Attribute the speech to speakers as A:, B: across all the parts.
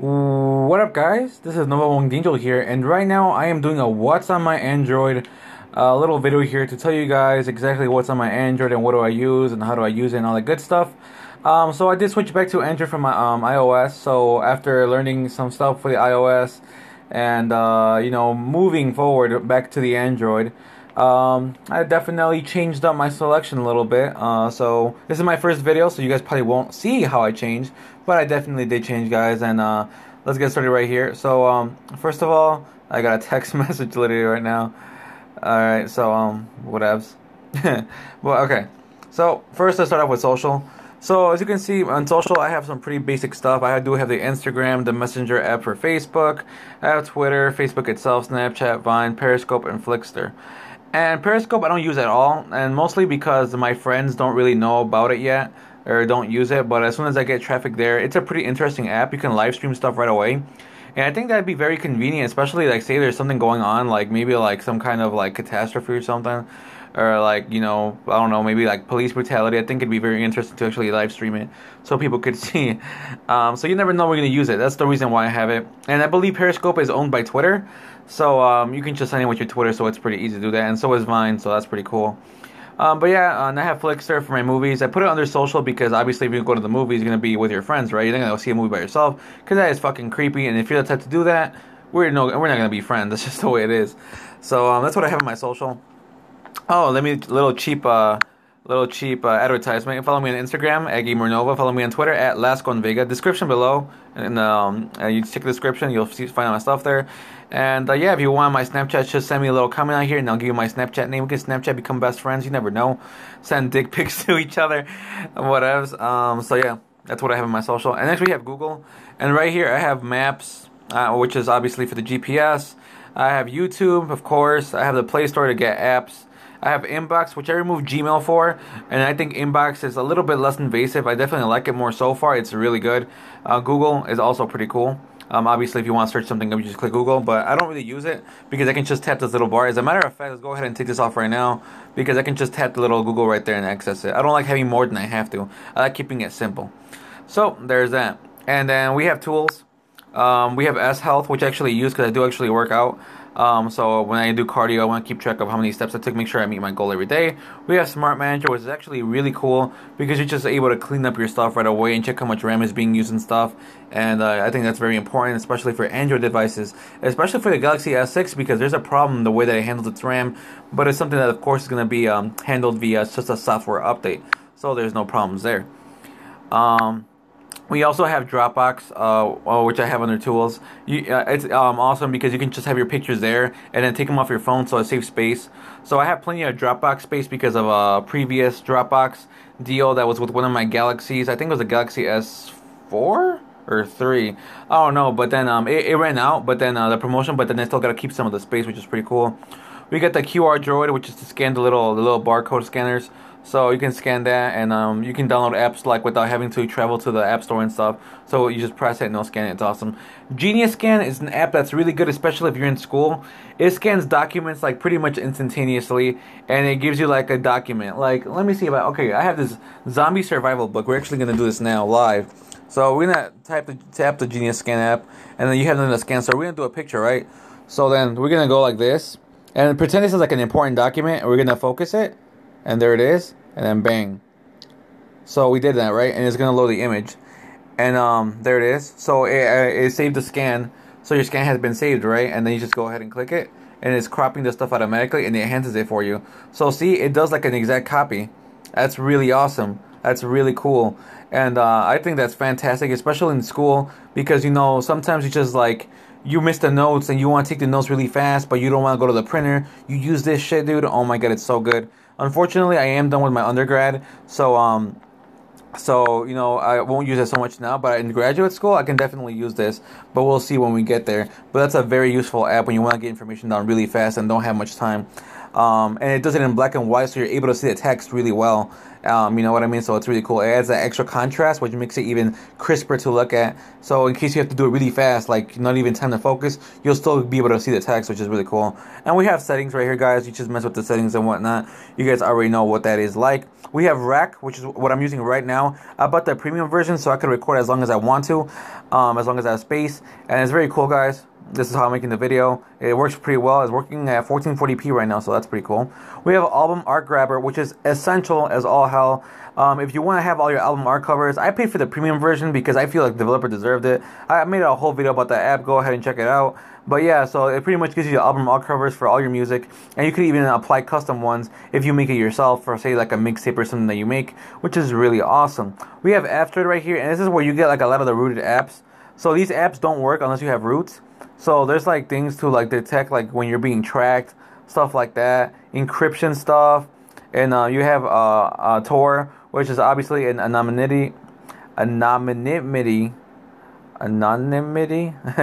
A: What up, guys? This is Nova Wong Angel here, and right now I am doing a What's on my Android little video here to tell you guys exactly what's on my Android and what do I use and how do I use it and all that good stuff. So I did switch back to Android from my iOS. So after learning some stuff for the iOS and moving forward back to the Android, I definitely changed up my selection a little bit. So this is my first video, so you guys probably won't see how I changed, but I definitely did change, guys. And let's get started right here. So first of all, I got a text message literally right now. All right, so whatevs. Well, okay. So first, let's start off with social. So as you can see on social, I have some pretty basic stuff. I do have the Instagram, the Messenger app for Facebook. I have Twitter, Facebook itself, Snapchat, Vine, Periscope, and Flickster. And Periscope I don't use at all, and mostly because my friends don't really know about it yet, or don't use it, but as soon as I get traffic there, it's a pretty interesting app. You can live stream stuff right away. And I think that'd be very convenient, especially like say there's something going on, like maybe like some kind of like catastrophe or something, or like I don't know, maybe like police brutality. I think it'd be very interesting to actually live stream it so people could see. So you never know we're gonna use it. That's the reason why I have it. And I believe Periscope is owned by Twitter, so you can just sign in with your Twitter, so it's pretty easy to do that. And so is Vine, so that's pretty cool. But yeah, and I have Flickster for my movies. I put it under social because obviously if you go to the movies, you're going to be with your friends, right? You're not going to go see a movie by yourself because that is fucking creepy. And if you're the type to do that, we're not going to be friends. That's just the way it is. So that's what I have on my social. Oh, let me little cheap advertisement. Follow me on Instagram at GamerNova. Follow me on Twitter at LasConVega. Description below, and you check the description. You'll find all my stuff there. And yeah, if you want my Snapchat, just send me a little comment out here, and I'll give you my Snapchat name. We can Snapchat become best friends. You never know. Send dick pics to each other, whatevs. So yeah, that's what I have in my social. And next we have Google, and right here I have Maps, which is obviously for the GPS. I have YouTube, of course. I have the Play Store to get apps. I have Inbox, which I removed Gmail for, and I think Inbox is a little bit less invasive. I definitely like it more so far. It's really good. Google is also pretty cool. Obviously, if you want to search something, you just click Google, but I don't really use it because I can just tap this little bar. As a matter of fact, let's go ahead and take this off right now because I can just tap the little Google right there and access it. I don't like having more than I have to. I like keeping it simple. So, there's that. And then we have tools. We have S Health, which I actually use because I do actually work out. So when I do cardio, I want to keep track of how many steps I took, make sure I meet my goal every day. We have Smart Manager, which is actually really cool because you're just able to clean up your stuff right away and check how much RAM is being used and stuff. And I think that's very important, especially for Android devices, especially for the Galaxy S6 because there's a problem the way that it handles its RAM, but it's something that of course is going to be handled via just a software update. So there's no problems there. We also have Dropbox, which I have under tools. It's awesome because you can just have your pictures there and then take them off your phone, so it saves space. So I have plenty of Dropbox space because of a previous Dropbox deal that was with one of my Galaxies. I think it was a Galaxy S4 or 3. I don't know, but then it ran out. But then the promotion, but then I still gotta keep some of the space, which is pretty cool. We got the QR Droid, which is to scan the little barcode scanners. So you can scan that, and you can download apps like without having to travel to the app store and stuff. So you just press it and it'll scan it. It's awesome. Genius Scan is an app that's really good, especially if you're in school. It scans documents like pretty much instantaneously, and it gives you like a document. Like, let me see about. Okay, I have this zombie survival book. We're actually gonna do this now live. So we're gonna tap the Genius Scan app, and then you have the scan. So we're gonna do a picture, right? So then we're gonna go like this, and pretend this is like an important document, and we're gonna focus it. And there it is, and then bang. So we did that, right? And it's gonna load the image, and there it is. So it saved the scan. So your scan has been saved, right? And then you just go ahead and click it, and it's cropping the stuff automatically, and it enhances it for you. So see, it does like an exact copy. That's really awesome. That's really cool, and I think that's fantastic, especially in school, because sometimes you just like. You miss the notes and you want to take the notes really fast, but you don't want to go to the printer. You use this shit, dude. Oh my god, it's so good. Unfortunately, I am done with my undergrad, so I won't use it so much now. But in graduate school, I can definitely use this. But we'll see when we get there. But that's a very useful app when you want to get information down really fast and don't have much time. and it does it in black and white, so you're able to see the text really well. You know what I mean? So it's really cool. It adds that extra contrast, which makes it even crisper to look at. So in case you have to do it really fast, like not even time to focus, you'll still be able to see the text, which is really cool. And we have settings right here, guys. You just mess with the settings and whatnot. You guys already know what that is like. We have Rec, which is what I'm using right now. I bought the premium version so I can record as long as I want to, as long as I have space. And it's very cool, guys. This is how I'm making the video. It works pretty well. It's working at 1440p right now, so that's pretty cool. We have Album Art Grabber, which is essential as all hell. If you want to have all your album art covers, I paid for the premium version because I feel like the developer deserved it. I made a whole video about that app. Go ahead and check it out. But yeah, so it pretty much gives you album art covers for all your music, and you can even apply custom ones if you make it yourself for, say, like a mixtape or something that you make, which is really awesome. We have AppStore right here, and this is where you get like a lot of the rooted apps. So these apps don't work unless you have roots. So there's like things to like detect like when you're being tracked, stuff like that, encryption stuff, and you have Tor, which is obviously an anonymity. There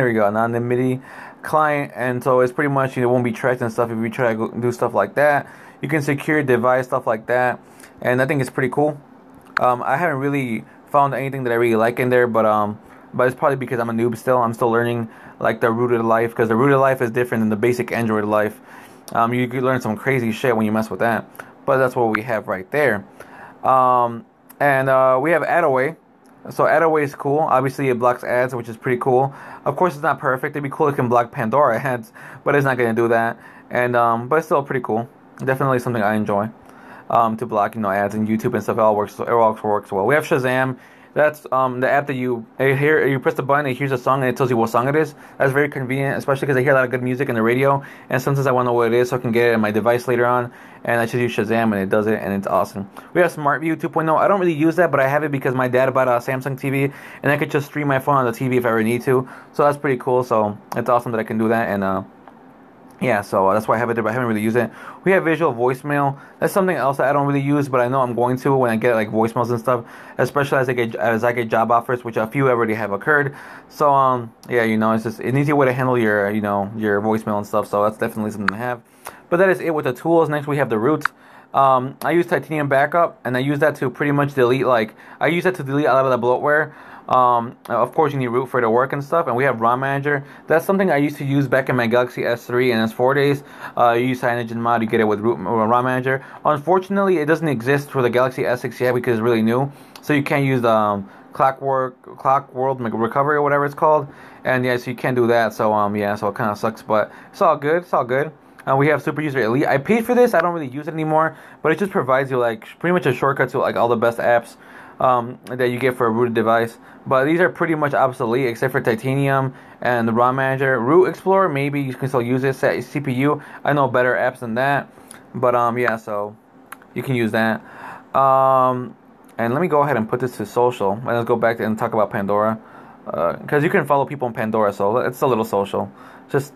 A: we go, anonymity client, and so it's pretty much it won't be tracked and stuff if you try to do stuff like that. You can secure device, stuff like that, and I think it's pretty cool. I haven't really found anything that I really like in there, but it's probably because I'm a noob still. I'm still learning like the rooted life, because the rooted life is different than the basic Android life. You could learn some crazy shit when you mess with that, but that's what we have right there. And we have Adaway. So Adaway is cool. Obviously, it blocks ads, which is pretty cool. Of course, it's not perfect. It'd be cool if it can block Pandora ads, but it's not going to do that. And but it's still pretty cool. Definitely something I enjoy. To block, ads and YouTube and stuff. It all works well. We have Shazam. That's the app that you press the button, it hears a song, and it tells you what song it is. That's very convenient, especially because I hear a lot of good music in the radio, and sometimes I want to know what it is so I can get it in my device later on, and I just use Shazam, and it does it, and it's awesome. We have SmartView 2.0. I don't really use that, but I have it because my dad bought a Samsung TV, and I could just stream my phone on the TV if I ever need to, so that's pretty cool. So it's awesome that I can do that, and yeah, so that's why I have it there, but I haven't really used it. We have Visual Voicemail. That's something else that I don't really use, but I know I'm going to when I get like voicemails and stuff, especially as I get job offers, which a few already have occurred. So yeah, it's just an easy way to handle your your voicemail and stuff. So that's definitely something to have. But that is it with the tools. Next we have the roots. I use Titanium Backup, and I use that to pretty much delete a lot of the bloatware. Of course, you need root for it to work and stuff, and we have ROM Manager. That's something I used to use back in my Galaxy S3 and S4 days. You use CyanogenMod, you get it with ROM Manager. Unfortunately, it doesn't exist for the Galaxy S6 yet because it's really new, so you can't use Clock World Recovery or whatever it's called, and yeah, so you can't do that. So yeah, so it kind of sucks, but it's all good. We have Super User Elite. I paid for this. I don't really use it anymore, but it just provides you like pretty much a shortcut to like all the best apps that you get for a rooted device. But these are pretty much obsolete except for Titanium and the ROM Manager. Root Explorer, maybe you can still use it. Set CPU. I know better apps than that, but yeah, so you can use that. And let me go ahead and put this to social, and let's go back and talk about Pandora, because you can follow people on Pandora, so it's a little social. Just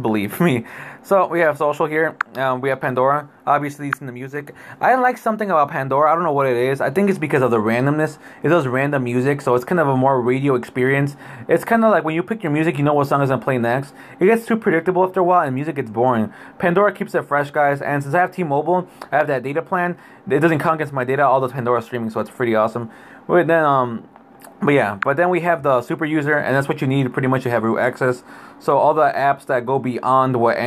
A: believe me. So we have social here. We have Pandora. Obviously, it's in the music. I like something about Pandora. I don't know what it is. I think it's because of the randomness. It does random music, so it's kind of a more radio experience. It's kind of like when you pick your music, you know what song is gonna play next. It gets too predictable after a while, and music gets boring. Pandora keeps it fresh, guys. And since I have T-Mobile, I have that data plan. It doesn't count against my data. All the Pandora streaming, so it's pretty awesome. But then we have the super user, and that's what you need pretty much to have root access. So all the apps that go beyond what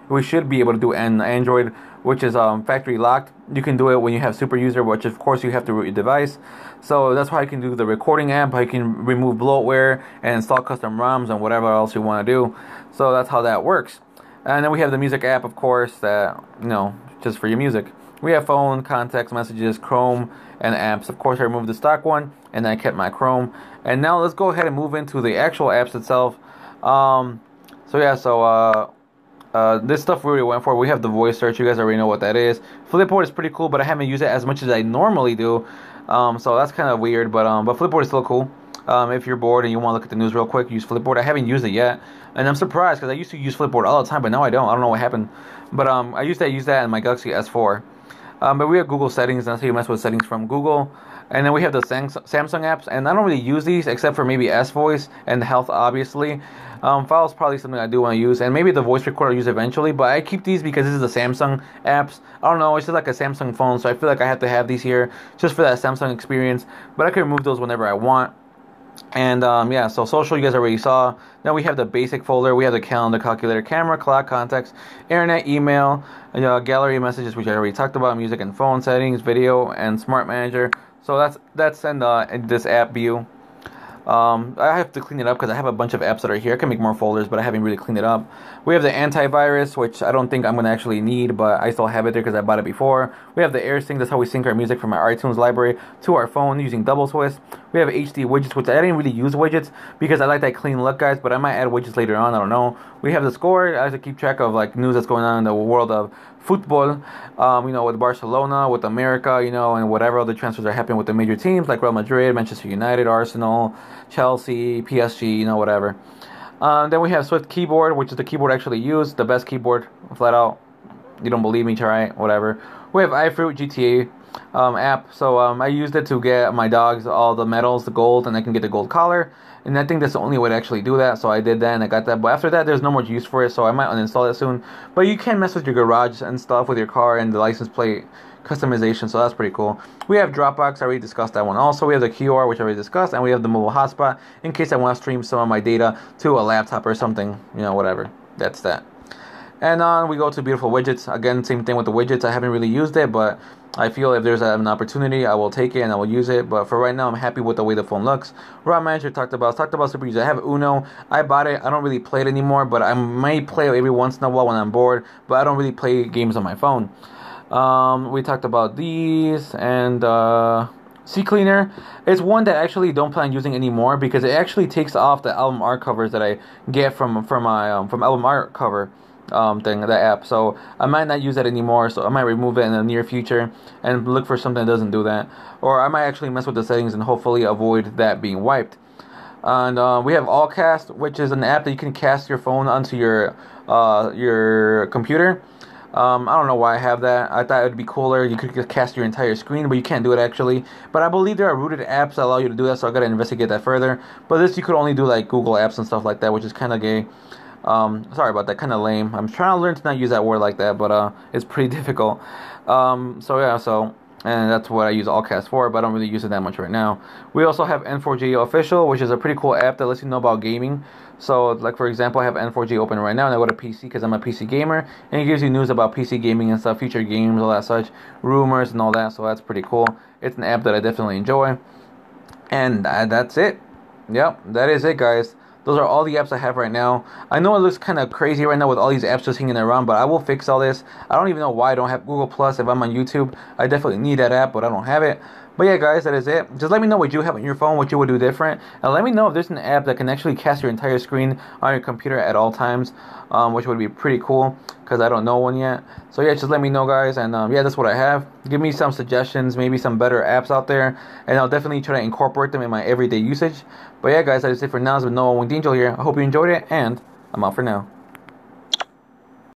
A: we should be able to do in Android, which is factory locked, you can do it when you have super user, which of course you have to root your device. So that's why you can do the recording app, how you can remove bloatware and install custom ROMs and whatever else you want to do. So that's how that works. And then we have the music app, of course, that just for your music. We have phone, contacts, messages, Chrome, and apps. Of course, I removed the stock one, and I kept my Chrome. And now let's go ahead and move into the actual apps itself. This stuff we already went for. We have the voice search. You guys already know what that is. Flipboard is pretty cool, but I haven't used it as much as I normally do. So that's kind of weird, but Flipboard is still cool. If you're bored and you want to look at the news real quick, use Flipboard. I haven't used it yet, and I'm surprised because I used to use Flipboard all the time, but now I don't. I don't know what happened. But I used to use that in my Galaxy S4. But we have Google settings, and that's how you mess with settings from Google. And then we have the Samsung apps, and I don't really use these except for maybe S Voice and Health, obviously. Files probably something I do want to use, and maybe the voice recorder I'll use eventually. But I keep these because this is the Samsung apps. I don't know, it's just like a Samsung phone, so I feel like I have to have these here just for that Samsung experience. But I can remove those whenever I want. And yeah, so social you guys already saw. Then we have the basic folder. We have the calendar, calculator, camera, clock, contacts, internet, email, gallery messages, which I already talked about, music and phone settings, video, and smart manager. So that's in this app view. I have to clean it up because I have a bunch of apps that are here. I can make more folders, but I haven't really cleaned it up. We have the antivirus, which I don't think I'm going to actually need, but I still have it there because I bought it before. We have the AirSync. That's how we sync our music from our iTunes library to our phone using Double Twist. We have HD widgets, which I didn't really use widgets because I like that clean look, guys, but I might add widgets later on. I don't know. We have the score. I have to keep track of like news that's going on in the world of football, with Barcelona, with America, and whatever other transfers are happening with the major teams like Real Madrid, Manchester United, Arsenal, Chelsea, PSG, whatever. Then we have Swift Keyboard, which is the keyboard I actually use, the best keyboard, flat out. You don't believe me, try it, whatever. We have iFruit GTA app, so I used it to get my dogs all the medals, the gold, and I can get the gold collar. And I think that's the only way to actually do that, so I did that and I got that. But after that, there's no more use for it, so I might uninstall it soon. But you can mess with your garage and stuff with your car and the license plate customization, so that's pretty cool. We have Dropbox, I already discussed that one also. We have the QR, which I already discussed, and we have the mobile hotspot in case I want to stream some of my data to a laptop or something, whatever. That's that. And on we go to beautiful widgets. Again, same thing with the widgets. I haven't really used it, but I feel if there's an opportunity, I will take it and I will use it. But for right now, I'm happy with the way the phone looks. Route Manager talked about Super User. I have Uno. I bought it. I don't really play it anymore, but I might play it every once in a while when I'm bored. But I don't really play games on my phone. We talked about these and CCleaner. It's one that I actually don't plan on using anymore because it actually takes off the album art covers that I get from my from album art cover the app. So I might not use that anymore, so I might remove it in the near future and look for something that doesn't do that, or I might actually mess with the settings and hopefully avoid that being wiped. And we have Allcast, which is an app that you can cast your phone onto your computer. I don't know why I have that. I thought it would be cooler. You could just cast your entire screen, but you can't do it actually. But I believe there are rooted apps that allow you to do that, so I gotta investigate that further. But this you could only do like Google apps and stuff like that, which is kind of gay. Sorry about that, kind of lame. I'm trying to learn to not use that word like that, but it's pretty difficult. And that's what I use Allcast for, but I don't really use it that much right now. We also have N4G Official, which is a pretty cool app that lets you know about gaming. So, like for example, I have N4G open right now, and I go to PC because I'm a PC gamer, and it gives you news about PC gaming and stuff, future games, all that such, rumors and all that. So that's pretty cool. It's an app that I definitely enjoy, and that's it. Yep, that is it, guys. Those are all the apps I have right now. I know it looks kind of crazy right now with all these apps just hanging around, but I will fix all this. I don't even know why I don't have Google Plus if I'm on YouTube. I definitely need that app, but I don't have it. But yeah, guys, that is it. Just let me know what you have on your phone, what you would do different. And let me know if there's an app that can actually cast your entire screen on your computer at all times, which would be pretty cool, because I don't know one yet. So yeah, just let me know, guys. And yeah, that's what I have. Give me some suggestions, maybe some better apps out there, and I'll definitely try to incorporate them in my everyday usage. But yeah, guys, that is it for now. It's been Noah Wingdangel here. I hope you enjoyed it, and I'm out for now.